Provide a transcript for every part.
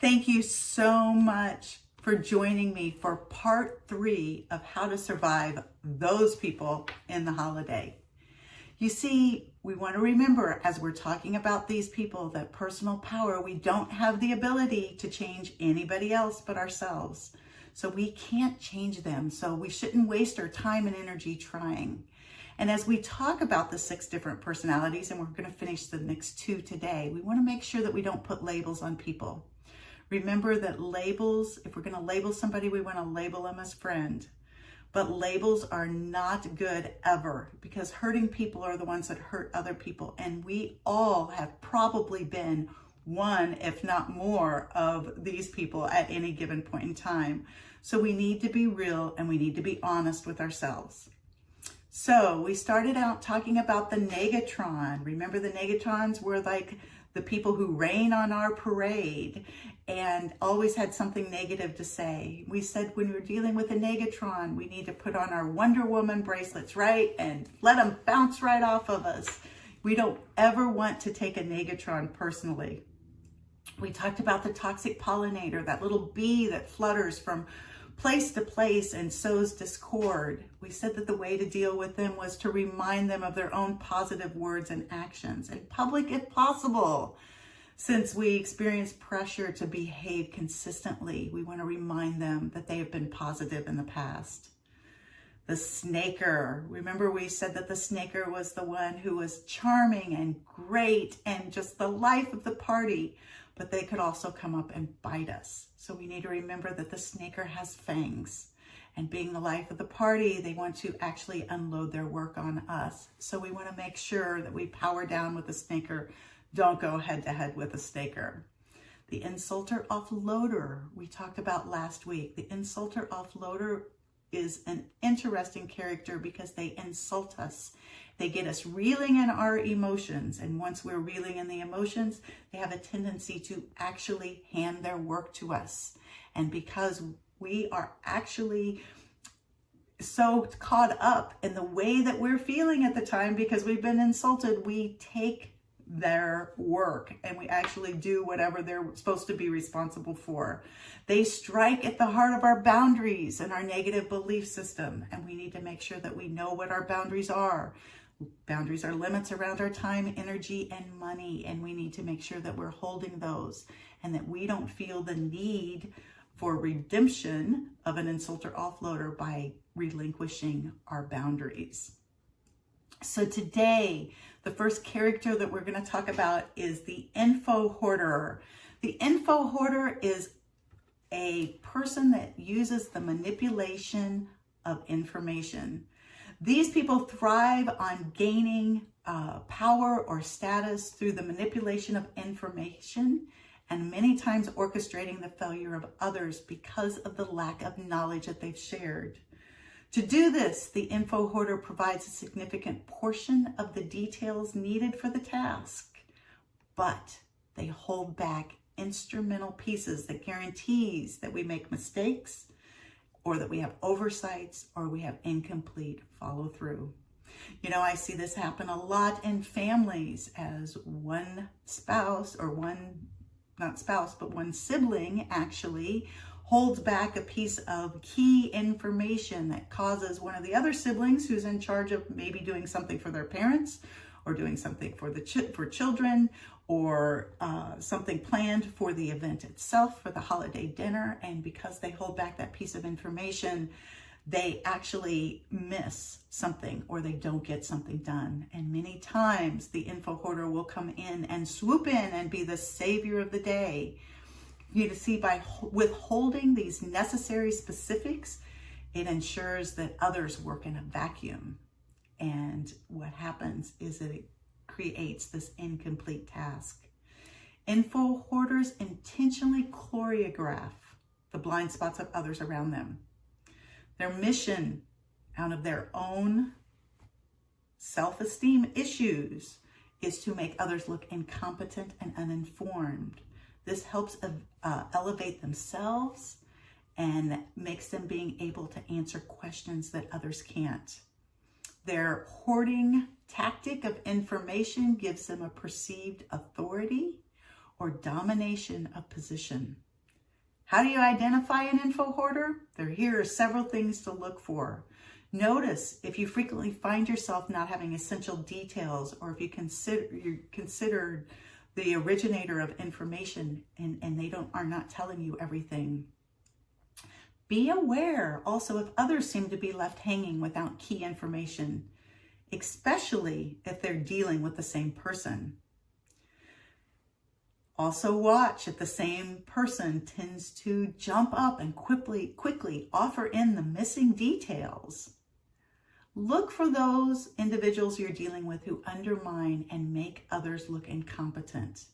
Thank you so much for joining me for part 3 of how to survive those people in the holiday. You see, we want to remember as we're talking about these people that personal power, we don't have the ability to change anybody else but ourselves. So we can't change them. So we shouldn't waste our time and energy trying. And as we talk about the 6 different personalities, and we're going to finish the next 2 today, we want to make sure that we don't put labels on people. Remember that labels, if we're going to label somebody, we want to label them as friend. But labels are not good ever, because hurting people are the ones that hurt other people. And we all have probably been one, if not more, of these people at any given point in time. So we need to be real and we need to be honest with ourselves. So we started out talking about the negatron. Remember, the negatrons were like the people who rain on our parade and always had something negative to say. We said when we're dealing with a negatron, we need to put on our Wonder Woman bracelets, right? And let them bounce right off of us. We don't ever want to take a negatron personally. We talked about the toxic pollinator, that little bee that flutters from place to place and sows discord. We said that the way to deal with them was to remind them of their own positive words and actions, in public if possible. Since we experience pressure to behave consistently, we want to remind them that they have been positive in the past. The snaker. Remember, we said that the snaker was the one who was charming and great and just the life of the party, but they could also come up and bite us. So we need to remember that the snaker has fangs, and being the life of the party, they want to actually unload their work on us. So we want to make sure that we power down with the snaker. Don't go head to head with the snaker. The insulter offloader we talked about last week. The insulter offloader is an interesting character because they insult us. They get us reeling in our emotions. And once we're reeling in the emotions, they have a tendency to actually hand their work to us. And because we are actually so caught up in the way that we're feeling at the time because we've been insulted, we take their work and we actually do whatever they're supposed to be responsible for. They strike at the heart of our boundaries and our negative belief system, and we need to make sure that we know what our boundaries are. Boundaries are limits around our time, energy, and money, and we need to make sure that we're holding those and that we don't feel the need for redemption of an insulter offloader by relinquishing our boundaries. So today, the first character that we're going to talk about is the info hoarder. The info hoarder is a person that uses the manipulation of information. These people thrive on gaining power or status through the manipulation of information, and many times orchestrating the failure of others because of the lack of knowledge that they've shared. To do this, the info hoarder provides a significant portion of the details needed for the task, but they hold back instrumental pieces that guarantees that we make mistakes, or that we have oversights, or we have incomplete follow through. You know, I see this happen a lot in families as one spouse or one sibling actually holds back a piece of key information that causes one of the other siblings who's in charge of maybe doing something for their parents or doing something for children or something planned for the event itself, for the holiday dinner. And because they hold back that piece of information, they actually miss something or they don't get something done. And many times the info hoarder will come in and swoop in and be the savior of the day. You see, by withholding these necessary specifics, it ensures that others work in a vacuum. And what happens is that it creates this incomplete task. Info hoarders intentionally choreograph the blind spots of others around them. Their mission, out of their own self-esteem issues, is to make others look incompetent and uninformed. This helps elevate themselves and makes them being able to answer questions that others can't. Their hoarding tactic of information gives them a perceived authority or domination of position. How do you identify an info hoarder? Here are several things to look for. Notice if you frequently find yourself not having essential details, or if you're considered the originator of information and they are not telling you everything. Be aware also if others seem to be left hanging without key information, especially if they're dealing with the same person. Also watch if the same person tends to jump up and quickly offer in the missing details. Look for those individuals you're dealing with who undermine and make others look incompetent.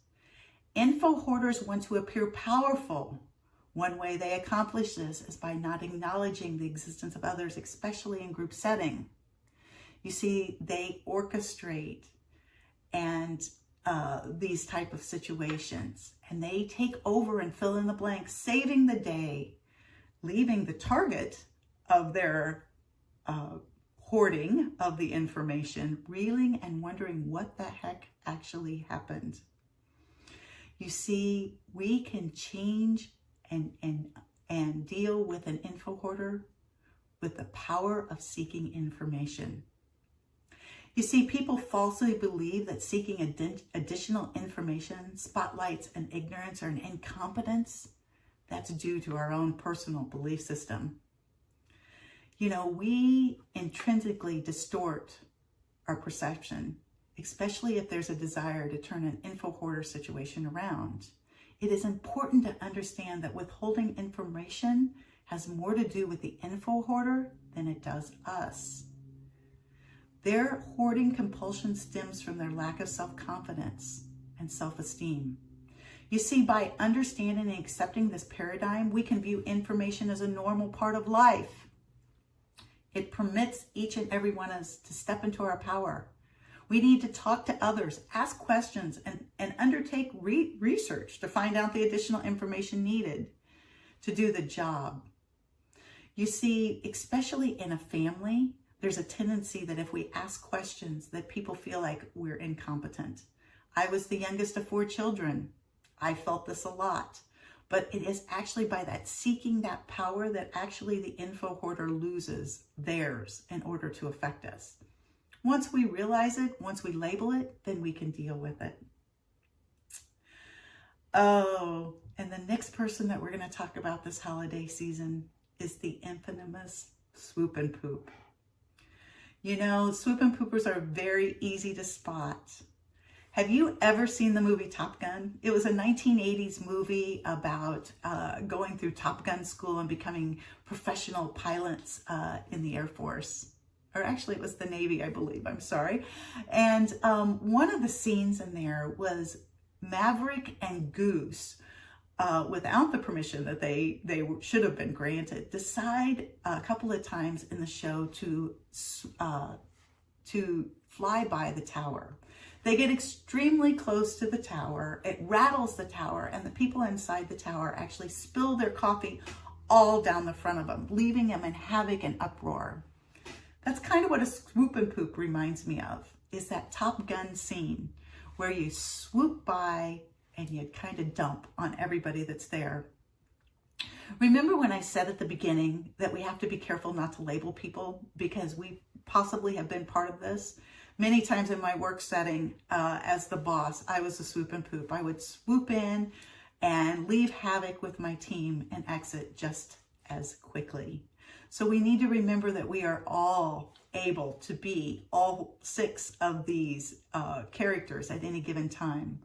Info hoarders want to appear powerful. One way they accomplish this is by not acknowledging the existence of others, especially in group setting. You see, they orchestrate and these type of situations, and they take over and fill in the blanks, saving the day, leaving the target of their hoarding of the information reeling and wondering what the heck actually happened. You see, we can change and deal with an info hoarder with the power of seeking information. You see, people falsely believe that seeking additional information spotlights an ignorance or an incompetence that's due to our own personal belief system. You know, we intrinsically distort our perception, especially if there's a desire to turn an info hoarder situation around. It is important to understand that withholding information has more to do with the info hoarder than it does us. Their hoarding compulsion stems from their lack of self-confidence and self-esteem. You see, by understanding and accepting this paradigm, we can view information as a normal part of life. It permits each and every one of us to step into our power. We need to talk to others, ask questions, and undertake research to find out the additional information needed to do the job. You see, especially in a family, there's a tendency that if we ask questions, that people feel like we're incompetent. I was the youngest of 4 children. I felt this a lot. But it is actually by that seeking that power that actually the info hoarder loses theirs in order to affect us. Once we realize it, once we label it, then we can deal with it. Oh, and the next person that we're going to talk about this holiday season is the infamous Swoop and Poop. You know, Swoop and Poopers are very easy to spot. Have you ever seen the movie Top Gun? It was a 1980s movie about going through Top Gun school and becoming professional pilots in the Air Force. Or actually, it was the Navy, I believe. I'm sorry. And one of the scenes in there was Maverick and Goose, without the permission that they should have been granted, decide a couple of times in the show to fly by the tower. They get extremely close to the tower. It rattles the tower, and the people inside the tower actually spill their coffee all down the front of them, leaving them in havoc and uproar. That's kind of what a Swoop and Poop reminds me of, is that Top Gun scene where you swoop by and you kind of dump on everybody that's there. Remember when I said at the beginning that we have to be careful not to label people because we possibly have been part of this? Many times in my work setting as the boss, I was a Swoop and Poop. I would swoop in and leave havoc with my team and exit just as quickly. So we need to remember that we are all able to be all 6 of these characters at any given time.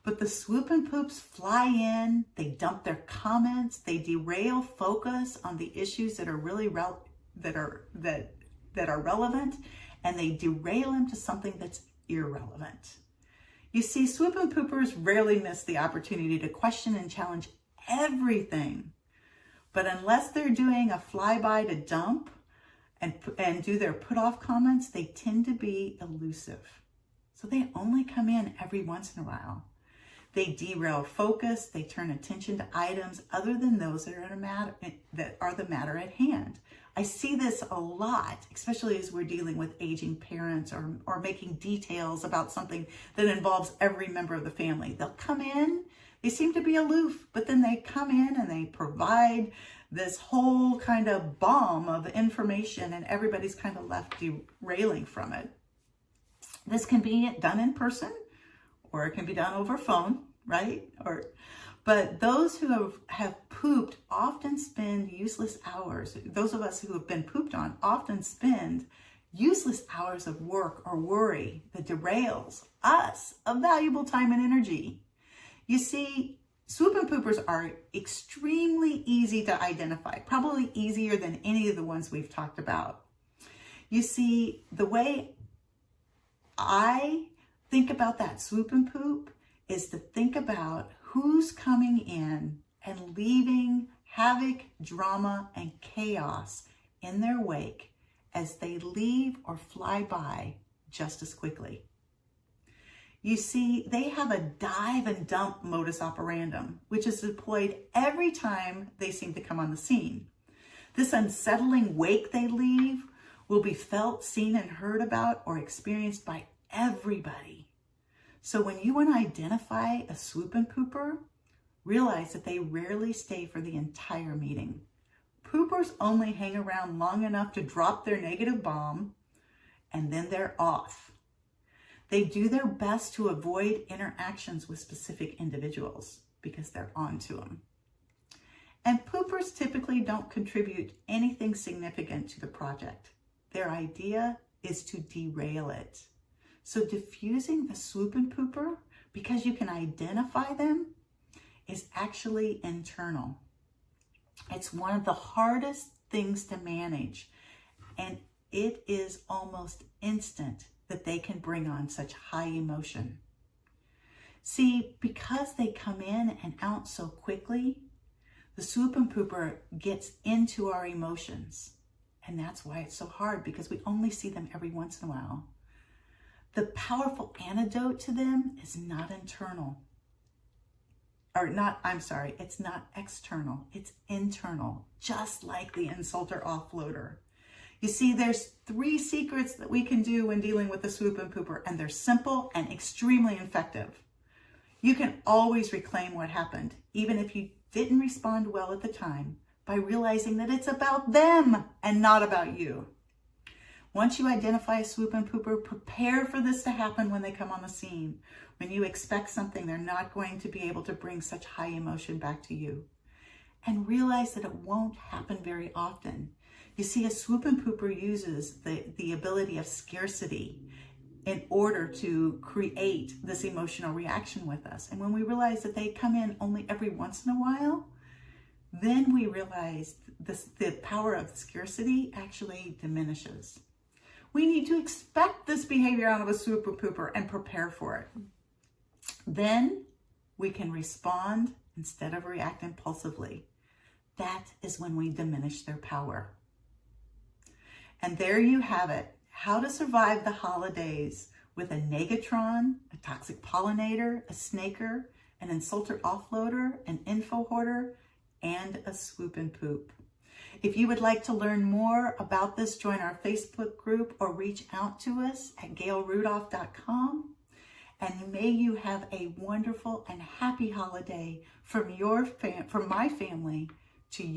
But the Swoop and Poops fly in, they dump their comments, they derail focus on the issues that are really that are relevant, and they derail them to something that's irrelevant. You see, Swoop and Poopers rarely miss the opportunity to question and challenge everything. But unless they're doing a flyby to dump and do their put-off comments, they tend to be elusive. So they only come in every once in a while. They derail focus, they turn attention to items other than those that are the matter at hand. I see this a lot, especially as we're dealing with aging parents or making details about something that involves every member of the family. They'll come in, They seem to be aloof, but then they come in and they provide this whole kind of bomb of information, and everybody's kind of left derailing from it. This can be done in person, or it can be done over phone, right? But those who have pooped often spend useless hours. Those of us who have been pooped on often spend useless hours of work or worry that derails us of valuable time and energy. You see, swoop and poopers are extremely easy to identify, probably easier than any of the ones we've talked about. You see, the way I think about that swoop and poop is to think about who's coming in and leaving havoc, drama, and chaos in their wake as they leave or fly by just as quickly. You see, they have a dive and dump modus operandum, which is deployed every time they seem to come on the scene. This unsettling wake they leave will be felt, seen, and heard about or experienced by everybody. So when you want to identify a swoop and pooper, realize that they rarely stay for the entire meeting. Poopers only hang around long enough to drop their negative bomb, and then they're off. They do their best to avoid interactions with specific individuals because they're on to them. And poopers typically don't contribute anything significant to the project. Their idea is to derail it. So diffusing the swoop and pooper, because you can identify them, is actually internal. It's one of the hardest things to manage, and it is almost instant that they can bring on such high emotion. See, because they come in and out so quickly, the swoop and pooper gets into our emotions. And that's why it's so hard, because we only see them every once in a while. The powerful antidote to them is not internal. It's not external, it's internal, just like the insulter offloader. You see, there's 3 secrets that we can do when dealing with the swoop and pooper, and they're simple and extremely effective. You can always reclaim what happened, even if you didn't respond well at the time, by realizing that it's about them and not about you. Once you identify a swoop and pooper, prepare for this to happen when they come on the scene. When you expect something, they're not going to be able to bring such high emotion back to you. And realize that it won't happen very often. You see, a swoop and pooper uses the ability of scarcity in order to create this emotional reaction with us. And when we realize that they come in only every once in a while, then we realize the power of scarcity actually diminishes. We need to expect this behavior out of a swoop and pooper and prepare for it. Then we can respond instead of react impulsively. That is when we diminish their power. And there you have it. How to survive the holidays with a negatron, a toxic pollinator, a snaker, an insulter offloader, an info hoarder, and a swoop and poop. If you would like to learn more about this, join our Facebook group or reach out to us at gailrudolph.com. And may you have a wonderful and happy holiday from my family to yours.